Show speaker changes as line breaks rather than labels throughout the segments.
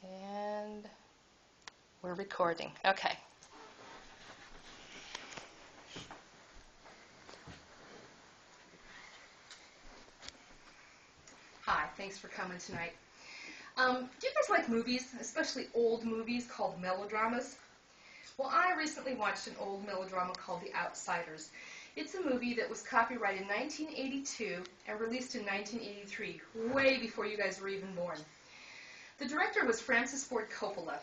And we're recording. Okay. Hi, thanks for coming tonight. Do you guys like movies, especially old movies called melodramas? Well, I recently watched an old melodrama called The Outsiders. It's a movie that was copyrighted in 1982 and released in 1983, way before you guys were even born. The director was Francis Ford Coppola,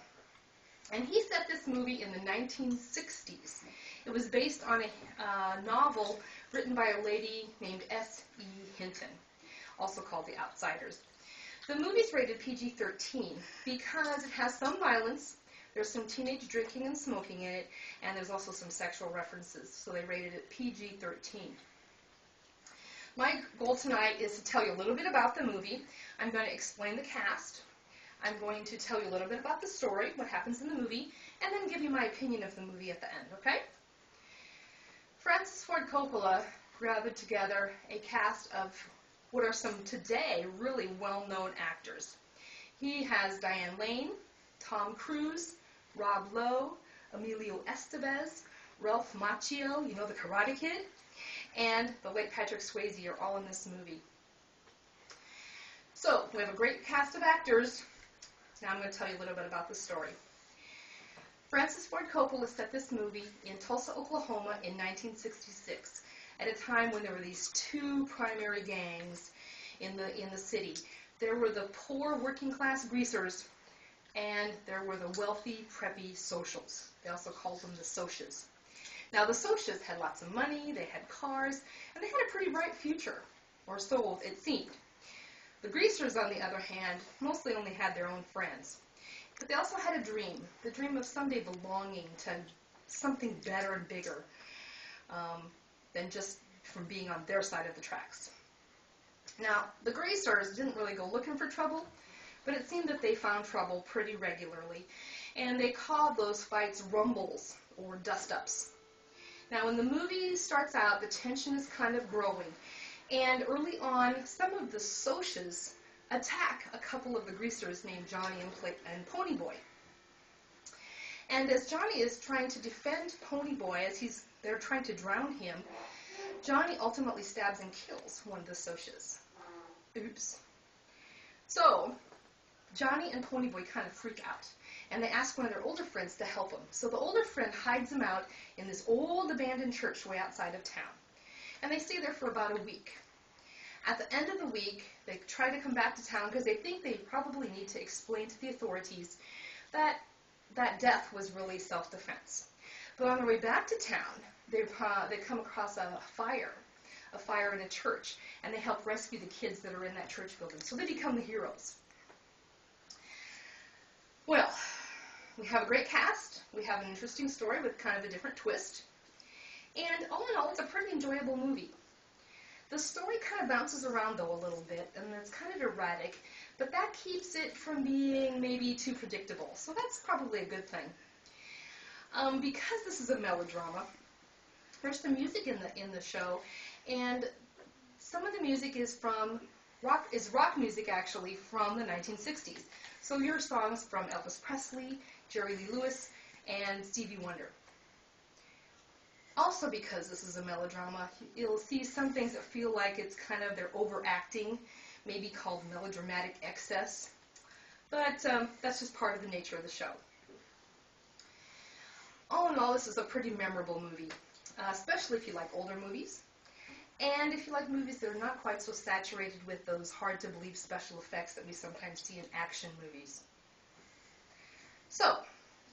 and he set this movie in the 1960s. It was based on a novel written by a lady named S.E. Hinton, also called The Outsiders. The movie's rated PG-13 because it has some violence, there's some teenage drinking and smoking in it, and there's also some sexual references, so they rated it PG-13. My goal tonight is to tell you a little bit about the movie. I'm going to explain the cast. I'm going to tell you a little bit about the story, what happens in the movie, and then give you my opinion of the movie at the end, okay? Francis Ford Coppola gathered together a cast of what are some today really well-known actors. He has Diane Lane, Tom Cruise, Rob Lowe, Emilio Estevez, Ralph Macchio, you know, the Karate Kid, and the late Patrick Swayze are all in this movie. So, we have a great cast of actors. Now I'm going to tell you a little bit about the story. Francis Ford Coppola set this movie in Tulsa, Oklahoma in 1966, at a time when there were these two primary gangs in the city. There were the poor working class greasers, and there were the wealthy, preppy socials. They also called them the socias. Now the socias had lots of money, they had cars, and they had a pretty bright future, or so it seemed. The greasers, on the other hand, mostly only had their own friends. But they also had a dream, the dream of someday belonging to something better and bigger than just from being on their side of the tracks. Now, the greasers didn't really go looking for trouble, but it seemed that they found trouble pretty regularly, and they called those fights rumbles or dust-ups. Now, when the movie starts out, the tension is kind of growing. And early on, some of the socias attack a couple of the greasers named Johnny and Ponyboy. And as Johnny is trying to defend Ponyboy, as they're trying to drown him, Johnny ultimately stabs and kills one of the socias. Oops. So, Johnny and Ponyboy kind of freak out, and they ask one of their older friends to help them. So the older friend hides them out in this old abandoned church way outside of town. And they stay there for about a week. At the end of the week, they try to come back to town because they think they probably need to explain to the authorities that that death was really self-defense. But on their way back to town, they come across a fire in a church, and they help rescue the kids that are in that church building. So they become the heroes. Well, we have a great cast. We have an interesting story with kind of a different twist. And all in all, it's a pretty enjoyable movie. The story kind of bounces around, though, a little bit, and it's kind of erratic, but that keeps it from being maybe too predictable. So that's probably a good thing. Because this is a melodrama, there's some music in the show, and some of the music is rock music, actually, from the 1960s. So your songs from Elvis Presley, Jerry Lee Lewis, and Stevie Wonder. Also, because this is a melodrama, you'll see some things that feel like it's kind of they're overacting, maybe called melodramatic excess. But that's just part of the nature of the show. All in all, this is a pretty memorable movie, especially if you like older movies, and if you like movies that are not quite so saturated with those hard-to-believe special effects that we sometimes see in action movies. So,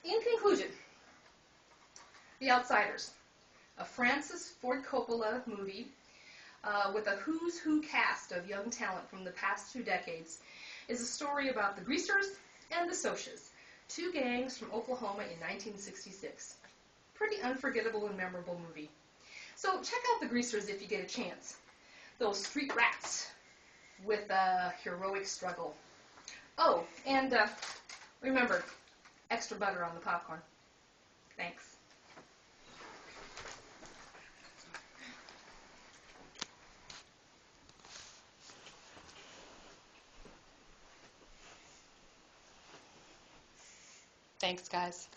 in conclusion, The Outsiders, a Francis Ford Coppola movie with a who's who cast of young talent from the past 2 decades, is a story about the greasers and the socias, 2 gangs from Oklahoma in 1966. Pretty unforgettable and memorable movie. So check out the greasers if you get a chance. Those street rats with a heroic struggle. Oh, and remember, extra butter on the popcorn. Thanks. Thanks, guys.